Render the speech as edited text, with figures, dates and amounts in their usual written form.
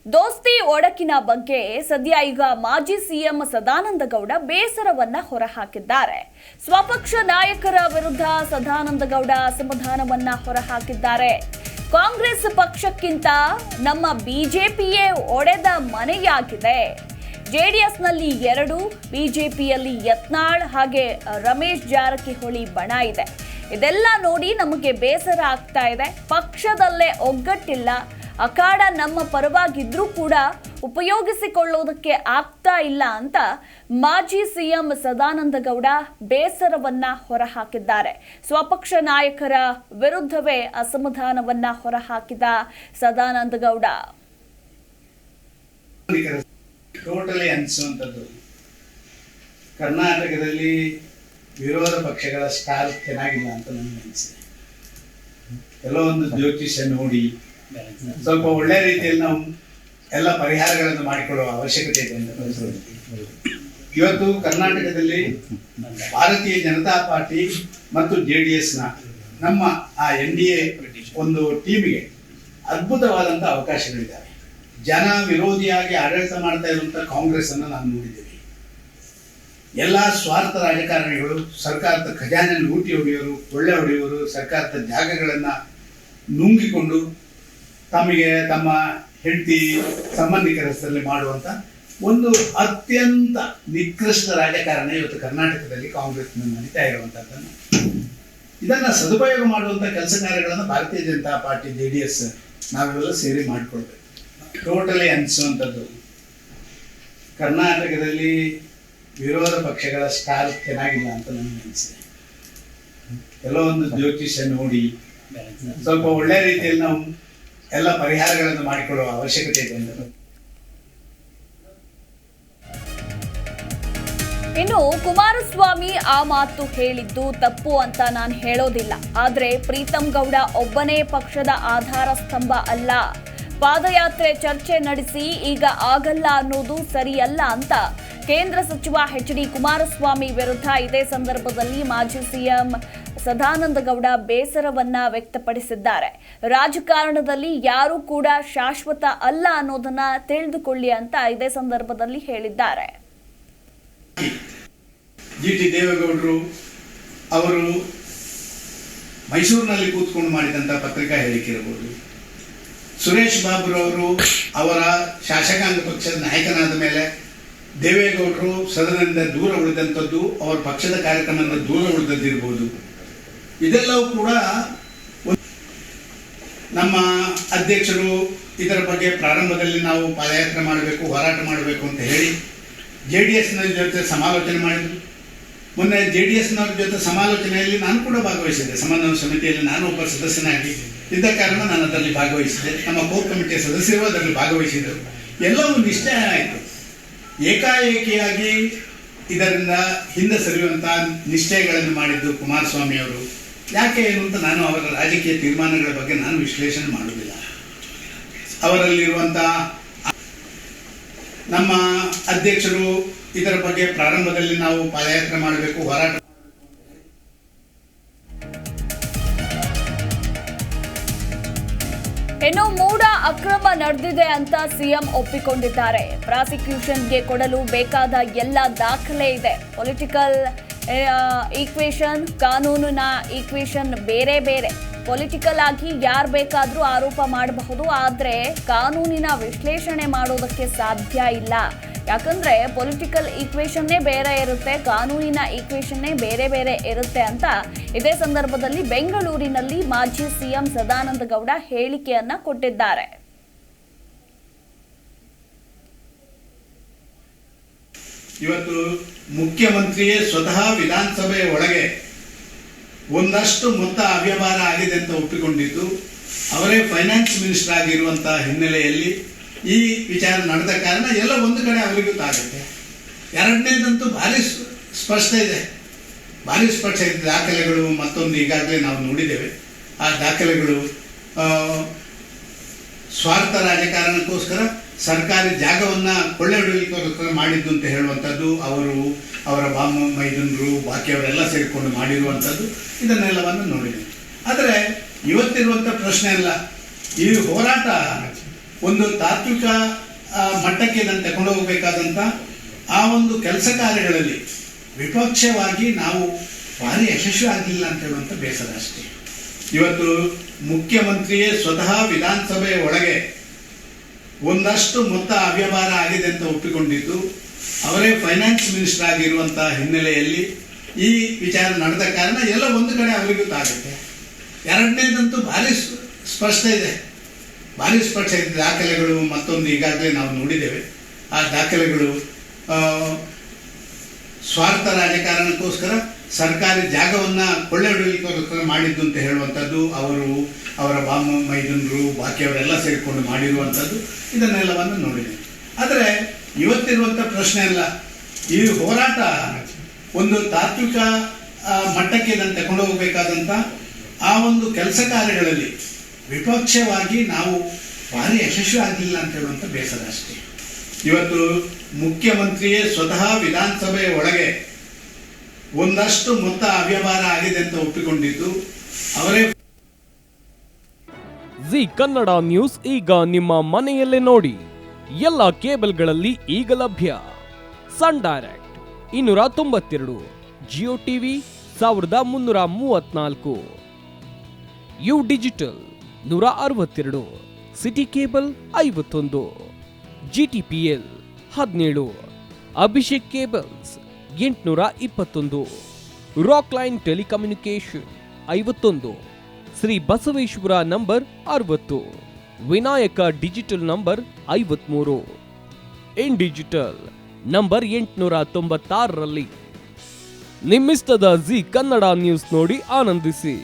ದೋಸ್ತಿ ಒಡಕಿನ ಬಗ್ಗೆ ಸದ್ಯ ಈಗ ಮಾಜಿ ಸಿಎಂ ಸದಾನಂದ ಗೌಡ ಬೇಸರವನ್ನ ಹೊರಹಾಕಿದ್ದಾರೆ. ಸ್ವಪಕ್ಷ ನಾಯಕರ ವಿರುದ್ಧ ಸದಾನಂದ ಗೌಡ ಅಸಮಾಧಾನವನ್ನ ಹೊರಹಾಕಿದ್ದಾರೆ. ಕಾಂಗ್ರೆಸ್ ಪಕ್ಷಕ್ಕಿಂತ ನಮ್ಮ ಬಿಜೆಪಿಯೇ ಒಡೆದ ಮನೆಯಾಗಿದೆ. ಜೆಡಿಎಸ್ನಲ್ಲಿ 2, ಬಿಜೆಪಿಯಲ್ಲಿ ಯತ್ನಾಳ್ ಹಾಗೆ ರಮೇಶ್ ಜಾರಕಿಹೊಳಿ ಬಣ ಇದೆ. ಇದೆಲ್ಲ ನೋಡಿ ನಮಗೆ ಬೇಸರ ಆಗ್ತಾ ಇದೆ. ಪಕ್ಷದಲ್ಲೇ ಒಗ್ಗಟ್ಟಿಲ್ಲ. ಅಖಾಡ ನಮ್ಮ ಪರವಾಗಿದ್ರೂ ಕೂಡ ಉಪಯೋಗಿಸಿಕೊಳ್ಳೋದಕ್ಕೆ ಆಗ್ತಾ ಇಲ್ಲ ಅಂತ ಮಾಜಿ ಸಿಎಂ ಸದಾನಂದ ಗೌಡ ಬೇಸರವನ್ನ ಹೊರಹಾಕಿದ್ದಾರೆ. ಸ್ವಪಕ್ಷ ನಾಯಕರ ವಿರುದ್ಧವೇ ಅಸಮಾಧಾನವನ್ನ ಹೊರಹಾಕಿದ ಸದಾನಂದ ಗೌಡ. ಟೋಟಲಿ ಅನಿಸುವಂಥದ್ದು, ಕರ್ನಾಟಕದಲ್ಲಿ ವಿರೋಧ ಪಕ್ಷಗಳ ಸ್ಟಾರ್ ಚೆನ್ನಾಗಿಲ್ಲ ಅಂತ ನನಗೆ ಅನಿಸಿದೆ. ಕೆಲವೊಂದು ಜ್ಯೋತಿಷ್ಯ ನೋಡಿ ಸ್ವಲ್ಪ ಒಳ್ಳೆ ರೀತಿಯಲ್ಲಿ ನಾವು ಎಲ್ಲ ಪರಿಹಾರಗಳನ್ನು ಮಾಡಿಕೊಳ್ಳುವ ಅವಶ್ಯಕತೆ ಇದೆ ಅಂತ. ಇವತ್ತು ಕರ್ನಾಟಕದಲ್ಲಿ ಭಾರತೀಯ ಜನತಾ ಪಾರ್ಟಿ ಮತ್ತು JDSನ ನಮ್ಮ ಆ NDA ಒಂದು ಟೀಮಿಗೆ ಅದ್ಭುತವಾದಂಥ ಅವಕಾಶಗಳಿದ್ದಾವೆ. ಜನ ವಿರೋಧಿಯಾಗಿ ಆಡಳಿತ ಮಾಡ್ತಾ ಇರುವಂಥ ಕಾಂಗ್ರೆಸ್ ಅನ್ನು ನಾನು ನೋಡಿದ್ದೇನೆ. ಎಲ್ಲ ಸ್ವಾರ್ಥ ರಾಜಕಾರಣಿಗಳು ಸರ್ಕಾರದ ಖಜಾನೆ ಲೂಟಿ ಹೊಡೆಯೋರು, ಕೊಳ್ಳೆ ಹೊಡೆಯೋರು, ಸರ್ಕಾರದ ಜಾಗಗಳನ್ನು ನುಂಗಿಕೊಂಡು ತಮಗೆ ತಮ್ಮ ಹೆಂಡತಿ ಸಂಬಂಧಿಕರ ಹೆಸರಲ್ಲಿ ಮಾಡುವಂಥ ಒಂದು ಅತ್ಯಂತ ನಿಕೃಷ್ಟ ರಾಜಕಾರಣ ಇವತ್ತು ಕರ್ನಾಟಕದಲ್ಲಿ ಕಾಂಗ್ರೆಸ್ನಲ್ಲಿ ನಡೀತಾ ಇರುವಂಥದ್ದನ್ನು, ಇದನ್ನು ಸದುಪಯೋಗ ಮಾಡುವಂಥ ಕೆಲಸ ಕಾರ್ಯಗಳನ್ನು ಭಾರತೀಯ ಜನತಾ ಪಾರ್ಟಿ JDS ನಾವೆಲ್ಲ ಸೇರಿ ಮಾಡಿಕೊಳ್ಬೇಕು. ಟೋಟಲಿ ಅನಿಸುವಂಥದ್ದು, ಕರ್ನಾಟಕದಲ್ಲಿ ವಿರೋಧ ಪಕ್ಷಗಳ ಸ್ಟಾರ್ ಚೆನ್ನಾಗಿಲ್ಲ ಅಂತ ನನಗೆ ಅನಿಸಿದೆ. ಕೆಲವೊಂದು ಜ್ಯೋತಿಷ್ಯ ನೋಡಿ ಸ್ವಲ್ಪ ಒಳ್ಳೆ ರೀತಿಯಲ್ಲಿ ನಾವು ಎಲ್ಲ ಪರಿಹಾರಗಳನ್ನು ಮಾಡಿಕೊಳ್ಳುವ ಅವಶ್ಯಕತೆ ಇದೆ ಅಂತ. ಇನ್ನು ಕುಮಾರಸ್ವಾಮಿ ಆ ಮಾತು ಹೇಳಿದ್ದು ತಪ್ಪು ಅಂತ ನಾನು ಹೇಳೋದಿಲ್ಲ. ಆದ್ರೆ ಪ್ರೀತಂ ಗೌಡ ಒಬ್ಬನೇ ಪಕ್ಷದ ಆಧಾರ ಸ್ತಂಭ ಅಲ್ಲ. ಪಾದಯಾತ್ರೆ ಚರ್ಚೆ ನಡೆಸಿ ಈಗ ಆಗಲ್ಲ ಅನ್ನೋದು ಸರಿಯಲ್ಲ ಅಂತ ಕೇಂದ್ರ ಸಚಿವ HD ಕುಮಾರಸ್ವಾಮಿ ವಿರುದ್ಧ ಇದೇ ಸಂದರ್ಭದಲ್ಲಿ ಮಾಜಿ ಸಿಎಂ ಸದಾನಂದ ಗೌಡ ಬೇಸರವನ್ನ ವ್ಯಕ್ತಪಡಿಸಿದ್ದಾರೆ. ರಾಜಕಾರಣದಲ್ಲಿ ಯಾರು ಕೂಡ ಶಾಶ್ವತ ಅಲ್ಲ ಅನ್ನೋದನ್ನ ತಿಳಿದುಕೊಳ್ಳಿ ಅಂತ ಇದೇ ಸಂದರ್ಭದಲ್ಲಿ ಹೇಳಿದ್ದಾರೆ. GT ದೇವೇಗೌಡರು ಅವರು ಮೈಸೂರಿನಲ್ಲಿ ಕೂತ್ಕೊಂಡು ಮಾಡಿದಂಥ ಪತ್ರಿಕಾ ಹೇಳಿಕೆ ಇರಬಹುದು, ಸುರೇಶ್ ಬಾಬುರವರು ಅವರ ಶಾಸಕಾಂಗ ಪಕ್ಷದ ನಾಯಕನಾದ ಮೇಲೆ ದೇವೇಗೌಡರು ಸದನದಿಂದ ದೂರ ಉಳಿದಂಥದ್ದು, ಅವರ ಪಕ್ಷದ ಕಾರ್ಯಕ್ರಮದಿಂದ ದೂರ ಉಳಿದದ್ದಿರ್ಬೋದು. ಇದೆಲ್ಲವೂ ಕೂಡ ನಮ್ಮ ಅಧ್ಯಕ್ಷರು ಇದರ ಬಗ್ಗೆ ಪ್ರಾರಂಭದಲ್ಲಿ ನಾವು ಪಾದಯಾತ್ರೆ ಮಾಡಬೇಕು, ಹೋರಾಟ ಮಾಡಬೇಕು ಅಂತ ಹೇಳಿ JDSನ ಜೊತೆ ಸಮಾಲೋಚನೆ ಮಾಡಿದ್ರು. ಮೊನ್ನೆ JDSನವ್ರ ಜೊತೆ ಸಮಾಲೋಚನೆಯಲ್ಲಿ ನಾನು ಕೂಡ ಭಾಗವಹಿಸಿದ್ದೆ. ಸಮನ್ವಯ ಸಮಿತಿಯಲ್ಲಿ ನಾನು ಒಬ್ಬ ಸದಸ್ಯನಾಗಿ ಇದ್ದ ಕಾರಣ ನಾನು ಅದರಲ್ಲಿ ಭಾಗವಹಿಸಿದೆ. ನಮ್ಮ ಕೋರ್ ಕಮಿಟಿಯ ಸದಸ್ಯರು ಅದರಲ್ಲಿ ಭಾಗವಹಿಸಿದರು. ಎಲ್ಲವೂ ನಿಶ್ಚಯ ಆಯಿತು. ಏಕಾಏಕಿಯಾಗಿ ಇದರಿಂದ ಹಿಂದೆ ಸರಿಯುವಂಥ ನಿಶ್ಚಯಗಳನ್ನು ಮಾಡಿದ್ದು ಕುಮಾರಸ್ವಾಮಿ ಅವರು. ಯಾಕೆ ಏನು ಅಂತ ನಾನು ಅವರ ರಾಜಕೀಯ ತೀರ್ಮಾನಗಳ ಬಗ್ಗೆ ನಾನು ವಿಶ್ಲೇಷಣೆ ಮಾಡುವುದಿಲ್ಲ. ಅವರಲ್ಲಿರುವಂಥ ನಮ್ಮ ಅಧ್ಯಕ್ಷರು ಇದರ ಬಗ್ಗೆ ಪ್ರಾರಂಭದಲ್ಲಿ ನಾವು ಪಾದಯಾತ್ರೆ ಮಾಡಬೇಕು, ಹೋರಾಟ. ಇನ್ನು ಮೂಡ ಅಕ್ರಮ ನಡೆದಿದೆ ಅಂತ ಸಿಎಂ ಒಪ್ಪಿಕೊಂಡಿದ್ದಾರೆ. ಪ್ರಾಸಿಕ್ಯೂಷನ್ಗೆ ಕೊಡಲು ಬೇಕಾದ ಎಲ್ಲ ದಾಖಲೆ ಇದೆ. ಪೊಲಿಟಿಕಲ್ ಈಕ್ವೇಷನ್, ಕಾನೂನಿನ ಈಕ್ವೇಷನ್ ಬೇರೆ ಬೇರೆ. ಪೊಲಿಟಿಕಲ್ ಆಗಿ ಯಾರು ಬೇಕಾದರೂ ಆರೋಪ ಮಾಡಬಹುದು, ಆದರೆ ಕಾನೂನಿನ ವಿಶ್ಲೇಷಣೆ ಮಾಡೋದಕ್ಕೆ ಸಾಧ್ಯ ಇಲ್ಲ. ಯಾಕಂದ್ರೆ ಪೊಲಿಟಿಕಲ್ ಈಕ್ವೇಷನ್ನೇ ಬೇರೆ ಇರುತ್ತೆ, ಕಾನೂನಿನ ಈಕ್ವೇಷನ್ನೇ ಬೇರೆ ಬೇರೆ ಇರುತ್ತೆ ಅಂತ ಇದೇ ಸಂದರ್ಭದಲ್ಲಿ ಬೆಂಗಳೂರಿನಲ್ಲಿ ಮಾಜಿ ಸಿಎಂ ಸದಾನಂದ ಗೌಡ ಹೇಳಿಕೆಯನ್ನ ಕೊಟ್ಟಿದ್ದಾರೆ. ಇವತ್ತು ಮುಖ್ಯಮಂತ್ರಿಯೇ ಸ್ವತಃ ವಿಧಾನಸಭೆಯ ಒಳಗೆ ಒಂದಷ್ಟು ಮೊತ್ತ ಅವ್ಯವಹಾರ ಆಗಿದೆ ಅಂತ ಒಪ್ಪಿಕೊಂಡಿದ್ದು, ಅವರೇ ಫೈನಾನ್ಸ್ ಮಿನಿಸ್ಟರ್ ಆಗಿರುವಂತಹ ಹಿನ್ನೆಲೆಯಲ್ಲಿ ಈ ವಿಚಾರ ನಡೆದ ಕಾರಣ ಎಲ್ಲ ಒಂದು ಕಡೆ ಅವರಿಗೂ ಗೊತ್ತಾಗುತ್ತೆ. ಎರಡನೇದಂತೂ ಭಾರಿ ಸ್ಪಷ್ಟ ಇದೆ. ದಾಖಲೆಗಳು ಮತ್ತೊಂದು ಈಗಾಗಲೇ ನಾವು ನೋಡಿದ್ದೇವೆ. ಆ ದಾಖಲೆಗಳು ಸ್ವಾರ್ಥ ರಾಜಕಾರಣಕ್ಕೋಸ್ಕರ ಸರ್ಕಾರಿ ಜಾಗವನ್ನು ಕೊಳ್ಳೆ ಹೊಡೆಯಲಿಕ್ಕೋಸ್ಕರ ಮಾಡಿದ್ದು ಅಂತ ಹೇಳುವಂಥದ್ದು, ಅವರ ಮೈದುನರು ಬಾಕಿಯವರೆಲ್ಲ ಸೇರಿಕೊಂಡು ಮಾಡಿರುವಂಥದ್ದು, ಇದನ್ನೆಲ್ಲವನ್ನು ನೋಡಿದ್ದೇವೆ. ಆದರೆ ಇವತ್ತಿರುವಂಥ ಪ್ರಶ್ನೆ ಅಲ್ಲ, ಈ ಹೋರಾಟ ಒಂದು ತಾತ್ವಿಕ ಮಟ್ಟಕ್ಕೆ ಇದನ್ನು ತಗೊಂಡು ಹೋಗಬೇಕಾದಂಥ ಆ ಒಂದು ಕೆಲಸ ಕಾರ್ಯಗಳಲ್ಲಿ ವಿಪಕ್ಷವಾಗಿ ನಾವು ಭಾರಿ ಯಶಸ್ವಿ ಆಗಲಿಲ್ಲ ಅಂತ ಹೇಳುವಂಥ ಬೇಸರ ಅಷ್ಟೇ. ಇವತ್ತು ಮುಖ್ಯಮಂತ್ರಿಯೇ ಸ್ವತಃ ವಿಧಾನಸಭೆಯ ಒಳಗೆ ಒಂದಷ್ಟು ಮೊತ್ತ ಅವ್ಯವಹಾರ ಆಗಿದೆ ಅಂತ ಒಪ್ಪಿಕೊಂಡಿದ್ದು, ಅವರೇ ಫೈನಾನ್ಸ್ ಮಿನಿಸ್ಟರ್ ಆಗಿರುವಂಥ ಹಿನ್ನೆಲೆಯಲ್ಲಿ ಈ ವಿಚಾರ ನಡೆದ ಕಾರಣ ಎಲ್ಲ ಒಂದು ಕಡೆ ಅವರಿಗೂ ತಾಗುತ್ತೆ. ಎರಡನೇದಂತೂ ಭಾರಿ ಸ್ಪಷ್ಟ ಇದೆ, ಭಾರಿ ಸ್ಪಷ್ಟ ಇದೆ. ದಾಖಲೆಗಳು ಮತ್ತೊಂದು ಈಗಾಗಲೇ ನಾವು ನೋಡಿದ್ದೇವೆ. ಆ ದಾಖಲೆಗಳು ಸ್ವಾರ್ಥ ರಾಜಕಾರಣಕ್ಕೋಸ್ಕರ ಸರ್ಕಾರಿ ಜಾಗವನ್ನು ಕೊಳ್ಳೆಹೊಡೆಯಲಿಕ್ಕೋಸ್ಕರ ಮಾಡಿದ್ದು ಅಂತ ಹೇಳುವಂಥದ್ದು, ಅವರ ಮೈದುನರು ಬಾಕಿಯವರೆಲ್ಲ ಸೇರಿಕೊಂಡು ಮಾಡಿರುವಂಥದ್ದು, ಇದನ್ನೆಲ್ಲವನ್ನು ನೋಡಿದೆ. ಆದರೆ ಇವತ್ತಿರುವಂಥ ಪ್ರಶ್ನೆ ಅಲ್ಲ, ಈ ಹೋರಾಟ ಒಂದು ತಾತ್ವಿಕ ಮಟ್ಟಕ್ಕೆ ಇದನ್ನು ತಗೊಂಡು ಹೋಗಬೇಕಾದಂಥ ಆ ಒಂದು ಕೆಲಸ ಕಾರ್ಯಗಳಲ್ಲಿ ವಿಪಕ್ಷವಾಗಿ ನಾವು ಭಾರಿ ಯಶಸ್ವಿ ಆಗಲಿಲ್ಲ ಅಂತ ಹೇಳುವಂಥ ಬೇಸರ ಅಷ್ಟೇ. ಇವತ್ತು ಮುಖ್ಯಮಂತ್ರಿಯೇ ಸ್ವತಃ ವಿಧಾನಸಭೆಯ ಒಳಗೆ ಒಂದಷ್ಟು ಮೊತ್ತ ಅವ್ಯವಹಾರ ಆಗಿದೆ ಅಂತ ಒಪ್ಪಿಕೊಂಡಿದ್ದು, ಅವರೇ ಜಿ ಕನ್ನಡ ನ್ಯೂಸ್ ಈಗ ನಿಮ್ಮ ಮನೆಯಲ್ಲೇ ನೋಡಿ. ಎಲ್ಲ ಕೇಬಲ್ಗಳಲ್ಲಿ ಈಗ ಲಭ್ಯ. Sun direct 292, Jio TV 1334, U digital 162, city cable 51, GTPL 17, Abhishek cables 821, rock line telecommunication 51, Shri Basaveshwara number 60, Vinayaka digital number 53, in digital number 896ರಲ್ಲಿ. ನಿಮ್ಮಿಸ್ತದ ಜಿ ಕನ್ನಡ ನ್ಯೂಸ್ ನೋಡಿ ಆನಂದಿಸಿ.